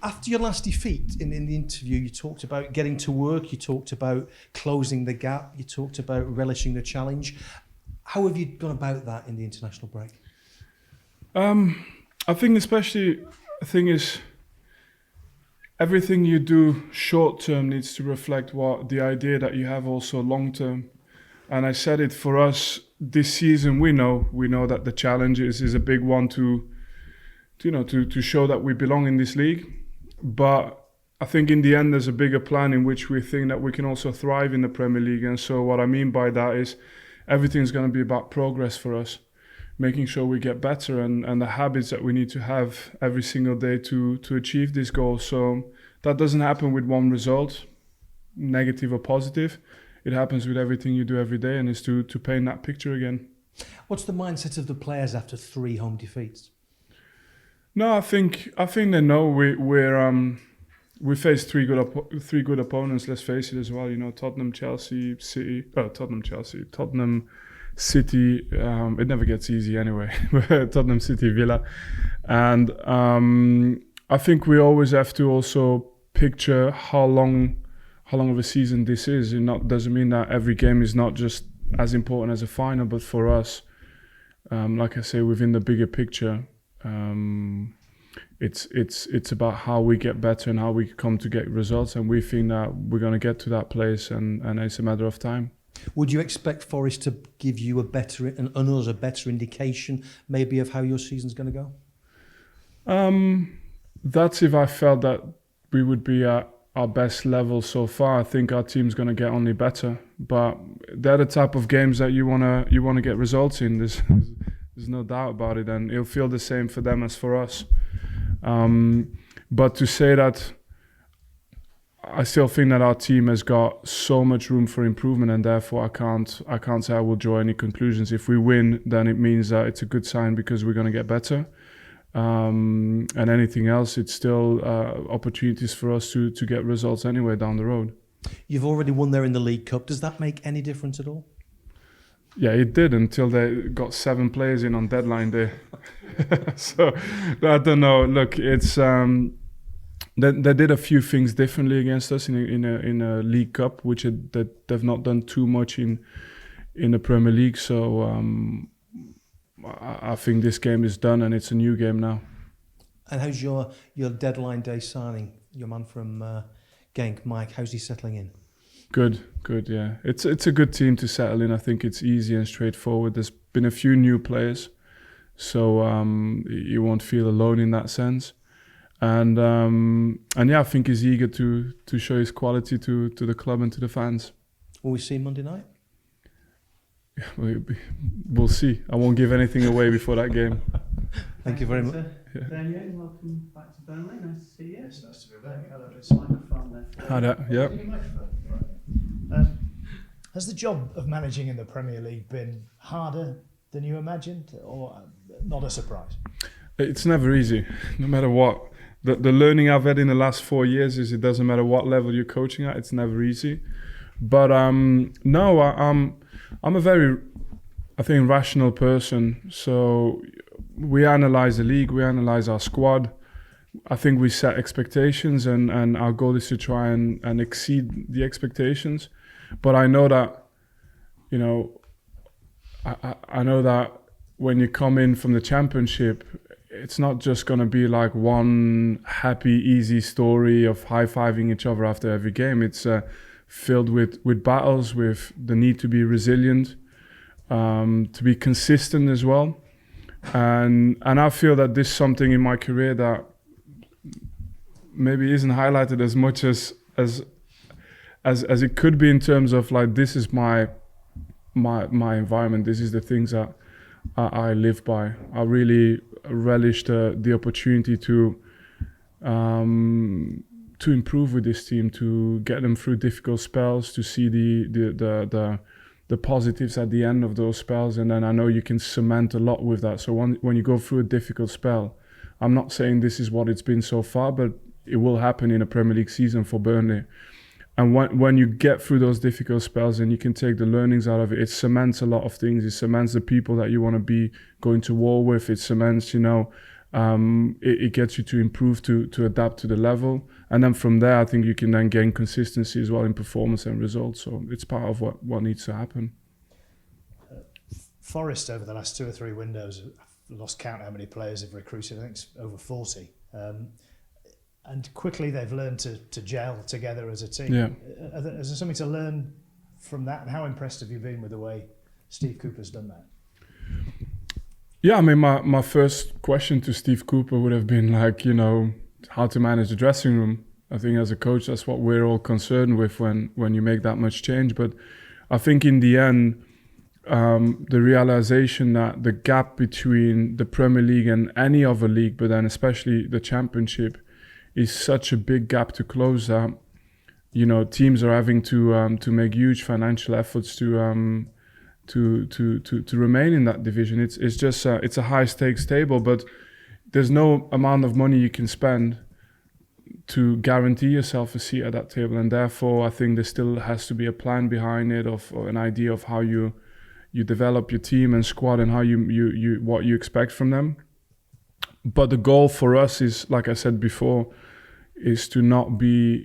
After your last defeat in the interview, you talked about getting to work, you talked about closing the gap, you talked about relishing the challenge. How have you gone about that in the international break? I think especially the thing is everything you do short term needs to reflect what the idea that you have also long term. And I said it for us this season. We know that the challenge is a big one to show that we belong in this league. But I think in the end there's a bigger plan in which we think that we can also thrive in the Premier League. And so what I mean by that is everything's going to be about progress for us, making sure we get better and the habits that we need to have every single day to achieve this goal. So that doesn't happen with one result, negative or positive. It happens with everything you do every day, and is to paint that picture again. What's the mindset of the players after 3 home defeats? No, I think they know we faced three good opponents. Let's face it as well. Tottenham, Tottenham City. It never gets easy anyway. Tottenham City, Villa, and I think we always have to also picture how long of a season this is. Doesn't mean that every game is not just as important as a final, but for us, like I say, within the bigger picture, it's about how we get better and how we come to get results, and we think that we're going to get to that place, and it's a matter of time. Would you expect Forest to give you a better indication maybe of how your season's going to go? That's if I felt that we would be at our best level so far. I think our team's going to get only better, but they're the type of games that you want to get results in. There's no doubt about it, and it'll feel the same for them as for us. But to say that, I still think that our team has got so much room for improvement, and therefore I can't say I will draw any conclusions. If we win, then it means that it's a good sign because we're going to get better. And anything else, it's still opportunities for us to get results anyway down the road. You've already won there in the League Cup. Does that make any difference at all? Yeah, it did until they got 7 players in on deadline day. So I don't know. Look, it's they did a few things differently against us in a League Cup, which they've not done too much in the Premier League. So I think this game is done and it's a new game now. And how's your deadline day signing? Your man from Genk, Mike, how's he settling in? Good, yeah. It's a good team to settle in. I think it's easy and straightforward. There's been a few new players, so you won't feel alone in that sense. And yeah, I think he's eager to show his quality to the club and to the fans. Will we see him Monday night? We'll see. I won't give anything away before that game. Thank you very much. Daniel, welcome back to Burnley. Nice to see you. Yes, nice to be back. Hello. It's microphone there. Yeah. Has the job of managing in the Premier League been harder than you imagined, or not a surprise? It's never easy, no matter what. The learning I've had in the last 4 years is it doesn't matter what level you're coaching at, it's never easy. But no, I'm a very, I think, rational person. So we analyze the league, we analyze our squad. I think we set expectations, and our goal is to try and exceed the expectations. But I know that, I know that when you come in from the Championship, it's not just going to be like one happy, easy story of high-fiving each other after every game. It's filled with battles, with the need to be resilient, to be consistent as well. And I feel that this is something in my career that maybe isn't highlighted as much as it could be, in terms of like, this is my environment. This is the things that I live by. I really relish the opportunity to improve with this team, to get them through difficult spells, to see the positives at the end of those spells, and then I know you can cement a lot with that. So when you go through a difficult spell, I'm not saying this is what it's been so far, but it will happen in a Premier League season for Burnley. And when you get through those difficult spells and you can take the learnings out of it, it cements a lot of things. It cements the people that you want to be going to war with. It cements, it gets you to improve, to adapt to the level. And then from there, I think you can then gain consistency as well in performance and results. So it's part of what needs to happen. Forest over the last 2 or 3 windows, I've lost count how many players they've recruited. I think it's over 40. And quickly they've learned to gel together as a team. Yeah. Is there something to learn from that? And how impressed have you been with the way Steve Cooper's done that? Yeah, I mean, my first question to Steve Cooper would have been like, how to manage the dressing room. I think as a coach, that's what we're all concerned with when you make that much change. But I think in the end, the realization that the gap between the Premier League and any other league, but then especially the Championship, is such a big gap to close that, teams are having to make huge financial efforts to remain in that division. It's just it's a high stakes table, but there's no amount of money you can spend to guarantee yourself a seat at that table, and therefore I think there still has to be a plan behind it, or an idea of how you develop your team and squad and how you what you expect from them. But the goal for us is, like I said before, is to not be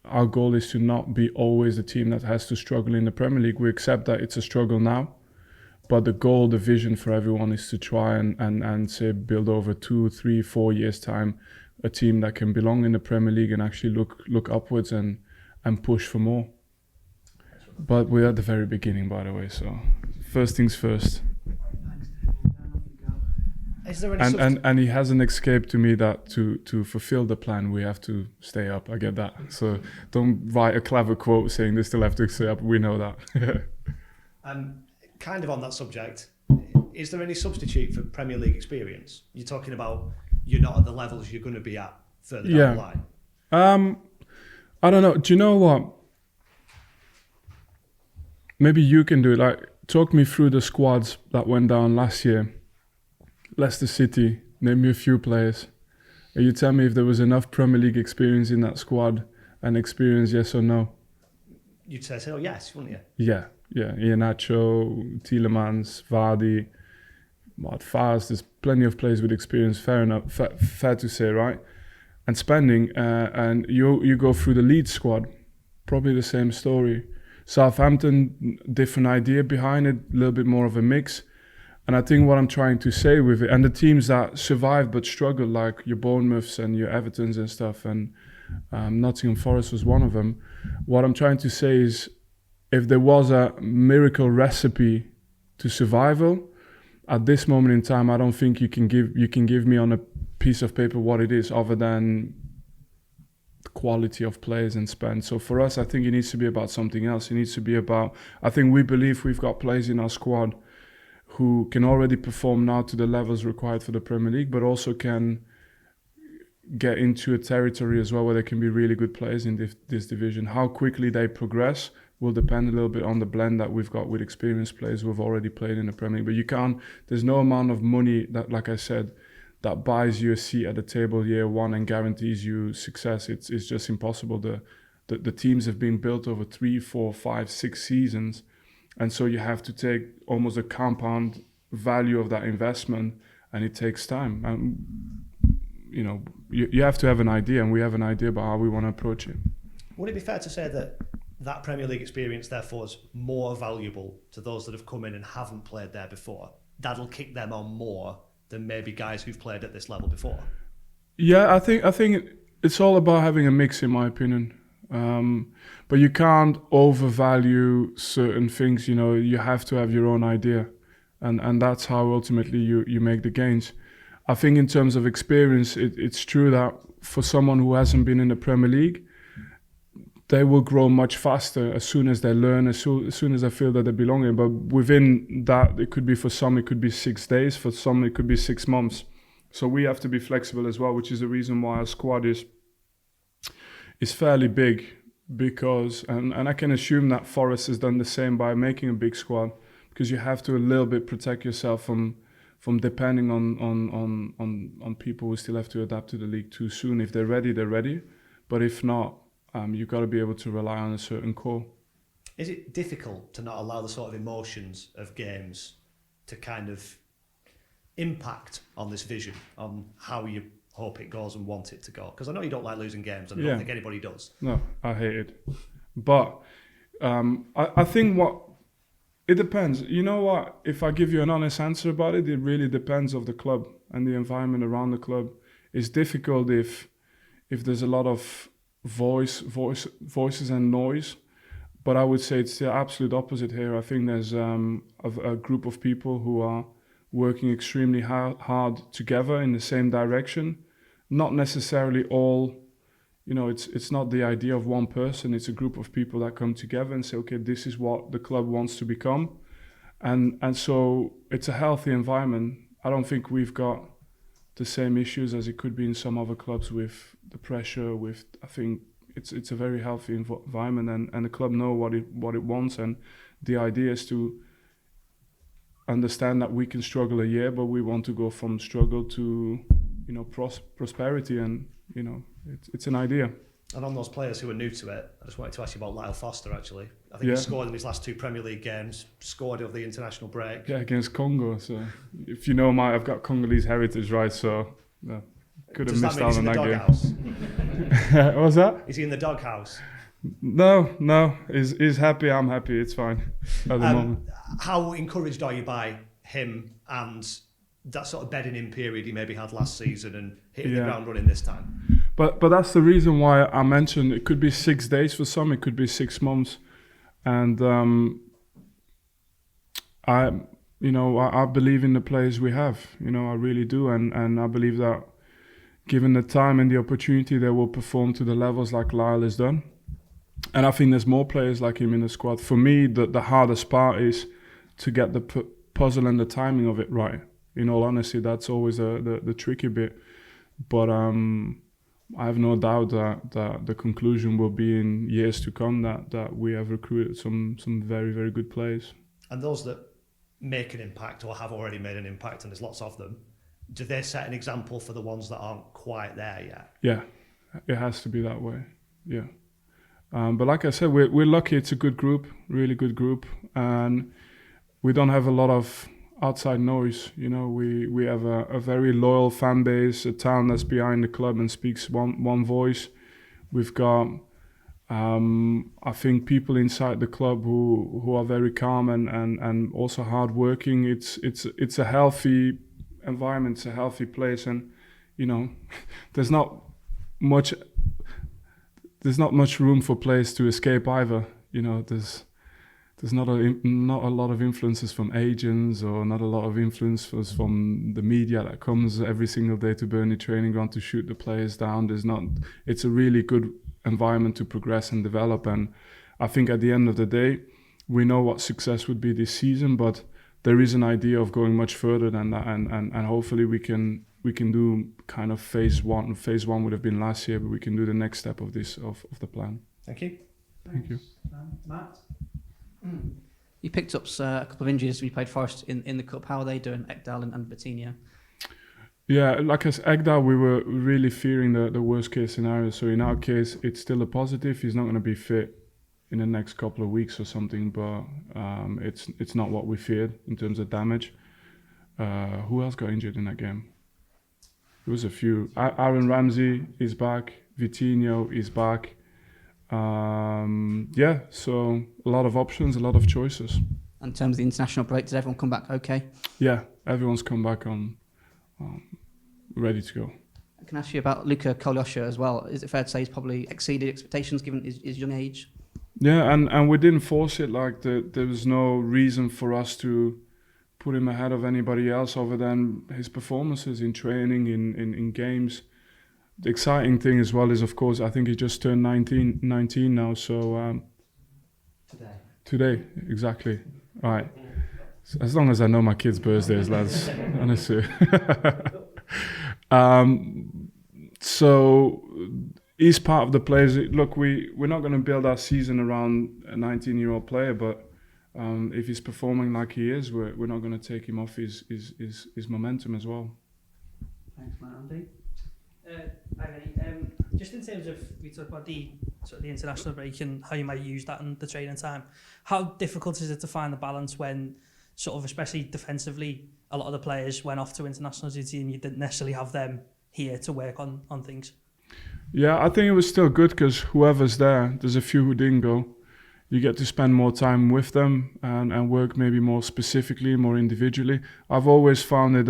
our goal is to not be always the team that has to struggle in the Premier League. We accept that it's a struggle now, but the goal, the vision for everyone is to try and say build over 2, 3, 4 years time a team that can belong in the Premier League and actually look upwards and push for more. But we're at the very beginning, by the way, so first things first. Is there any And he hasn't escaped to me that to fulfill the plan, we have to stay up. I get that. So don't write a clever quote saying they still have to stay up. We know that. And kind of on that subject, is there any substitute for Premier League experience? You're talking about you're not at the levels you're going to be at further down the line. I don't know. Do you know what? Maybe you can do it. Like, talk me through the squads that went down last year. Leicester City, name me a few players. And you tell me if there was enough Premier League experience in that squad, and experience, yes or no? You'd say so, yes, wouldn't you? Yeah. Iheanacho, Tielemans, Vardy, Fars. There's plenty of players with experience. Fair enough, fair to say, right? And spending, and you go through the Leeds squad, probably the same story. Southampton, different idea behind it, a little bit more of a mix. And I think what I'm trying to say with it, and the teams that survived but struggled, like your Bournemouths and your Evertons and stuff, and Nottingham Forest was one of them. What I'm trying to say is, if there was a miracle recipe to survival, at this moment in time, I don't think you can give me on a piece of paper what it is, other than the quality of players and spend. So for us, I think it needs to be about something else. It needs to be about, I think we believe we've got players in our squad who can already perform now to the levels required for the Premier League, but also can get into a territory as well where they can be really good players in this division. How quickly they progress will depend a little bit on the blend that we've got with experienced players who have already played in the Premier League. But there's no amount of money that, like I said, that buys you a seat at the table year one and guarantees you success. It's just impossible. The teams have been built over 3, 4, 5, 6 seasons. And so you have to take almost a compound value of that investment, and it takes time. And, you have to have an idea, and we have an idea about how we want to approach it. Would it be fair to say that Premier League experience, therefore, is more valuable to those that have come in and haven't played there before? That'll kick them on more than maybe guys who've played at this level before? Yeah, I think it's all about having a mix, in my opinion. But you can't overvalue certain things. You have to have your own idea, and that's how ultimately you make the gains. I think in terms of experience, it's true that for someone who hasn't been in the Premier League, they will grow much faster as soon as they learn, as soon as they feel that they belong in. But within that, it could be, for some it could be 6 days, for some it could be 6 months. So we have to be flexible as well, which is the reason why our squad is fairly big, because and I can assume that Forest has done the same by making a big squad, because you have to a little bit protect yourself from depending on people who still have to adapt to the league too soon. If they're ready, they're ready. But if not, you've got to be able to rely on a certain core. Is it difficult to not allow the sort of emotions of games to kind of impact on this vision, on how you hope it goes and want it to go? Because I know you don't like losing games, and I don't think anybody does. No, I hate it. But I think it depends. You know what? If I give you an honest answer about it, it really depends of the club and the environment around the club. It's difficult if there's a lot of voices and noise. But I would say it's the absolute opposite here. I think there's a group of people who are working extremely hard together in the same direction. Not necessarily all, it's not the idea of one person. It's a group of people that come together and say, okay, this is what the club wants to become. And so it's a healthy environment. I don't think we've got the same issues as it could be in some other clubs with the pressure, I think it's a very healthy environment, and the club know what it wants, and the idea is to understand that we can struggle a year, but we want to go from struggle to prosperity, and it's an idea. And on those players who are new to it, I just wanted to ask you about Lyle Foster, actually. I think he scored in his last 2 Premier League games, scored over the international break. Yeah, against Congo. So if you know I've got Congolese heritage, right? So could have missed out on that game. What was that? Is he in the doghouse? No. He's happy. I'm happy. It's fine at the moment. How encouraged are you by him and that sort of bedding in period he maybe had last season and hitting the ground running this time? But that's the reason why I mentioned it could be 6 days for some, it could be 6 months, and I believe in the players we have. I really do, and I believe that given the time and the opportunity, they will perform to the levels like Lyle has done. And I think there's more players like him in the squad. For me, the hardest part is to get the puzzle and the timing of it right. In all honesty, that's always the tricky bit. But I have no doubt that the conclusion will be in years to come that we have recruited some very, very good players. And those that make an impact or have already made an impact, and there's lots of them, do they set an example for the ones that aren't quite there yet? Yeah, it has to be that way. Yeah. But like I said, we're lucky. It's a good group, really good group, and we don't have a lot of outside noise. We have a very loyal fan base, a town that's behind the club and speaks one voice. We've got, I think, people inside the club who are very calm and also hardworking. It's a healthy environment, it's a healthy place, and there's not much room for players to escape either. There's not a lot of influences from agents, or not a lot of influences from the media that comes every single day to Burnley training ground to shoot the players down. It's a really good environment to progress and develop, and I think at the end of the day, we know what success would be this season, but there is an idea of going much further than that, and hopefully we can do kind of phase one. Phase one would have been last year, but we can do the next step of the plan. Thank you. Thank you. Matt? You picked up a couple of injuries when you played Forest in the Cup. How are they doing, Ekdal and Bettina? Yeah, like I said, Ekdal, we were really fearing the worst case scenario. So in our case, it's still a positive. He's not going to be fit in the next couple of weeks or something, but it's not what we feared in terms of damage. Who else got injured in that game? There was a few. Aaron Ramsey is back. Vitinho is back. So a lot of options, a lot of choices. In terms of the international break, did everyone come back okay? Yeah, everyone's come back on ready to go. I can ask you about Luka Kolyosha as well. Is it fair to say he's probably exceeded expectations given his young age? Yeah, and we didn't force it. Like there was no reason for us to put him ahead of anybody else other than his performances in training, in games. The exciting thing as well is, of course, I think he just turned 19 now. So today, exactly. All right. As long as I know my kids' birthdays, lads, honestly. So he's part of the players. Look, we're not going to build our season around a 19-year-old player, but if he's performing like he is, we're not going to take him off his momentum as well. Thanks, Matt. Andy? Hi, Vinny. Just in terms of, we talked about the international break and how you might use that in the training time. How difficult is it to find the balance when, sort of, especially defensively, a lot of the players went off to international duty and you didn't necessarily have them here to work on things? Yeah, I think it was still good because whoever's there's a few who didn't go. You get to spend more time with them and work maybe more specifically, more individually. I've always found it,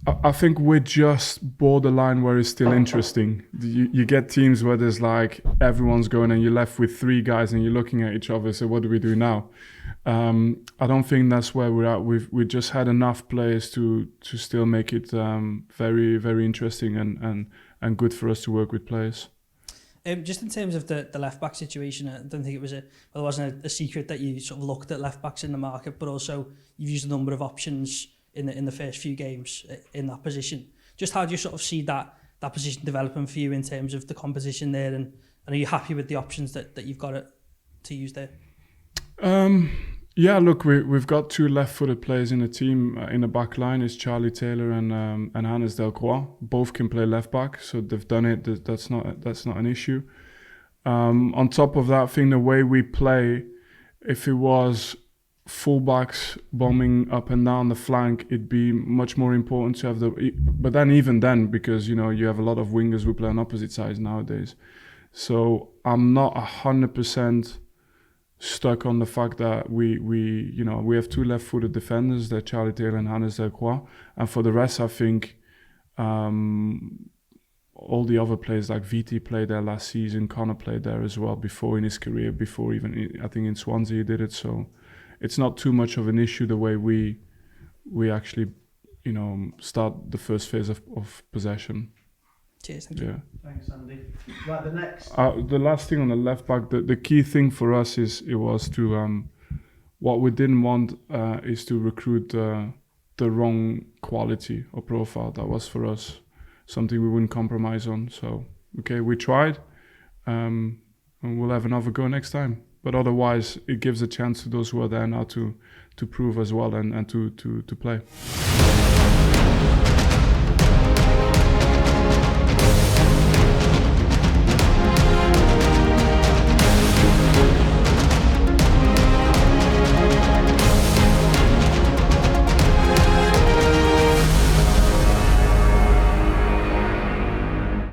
I think we're just borderline where it's still interesting. You get teams where there's like everyone's going and you're left with 3 guys and you're looking at each other, so what do we do now? I don't think that's where we're at. We just had enough players to still make it very, very interesting and good for us to work with players. Just in terms of the left back situation, I don't think it wasn't a secret that you sort of looked at left backs in the market, but also you've used a number of options in the first few games in that position. Just how do you sort of see that position developing for you in terms of the composition there, and are you happy with the options that you've got to use there? Yeah, look, we've got 2 left-footed players in the team. In the back line is Charlie Taylor and Hannes Delcroix. Both can play left back, so they've done it. That's not an issue. On top of that, I think the way we play, if it was fullbacks bombing up and down the flank, it'd be much more important to have but then even then, because you have a lot of wingers who play on opposite sides nowadays. So I'm not 100% stuck on the fact that we have 2 left-footed defenders, they're Charlie Taylor and Hannes Delcroix, and for the rest I think all the other players, like VT played there last season, Connor played there as well before in his career, before even I think in Swansea he did it, so it's not too much of an issue the way we actually start the first phase of possession. Cheers, thank you. Yeah. Thanks, Andy. Right, the next. The last thing on the left back, the key thing for us was to what we didn't want is to recruit the wrong quality or profile. That was for us something we wouldn't compromise on. So okay, we tried, and we'll have another go next time. But otherwise, it gives a chance to those who are there now to prove as well and to play.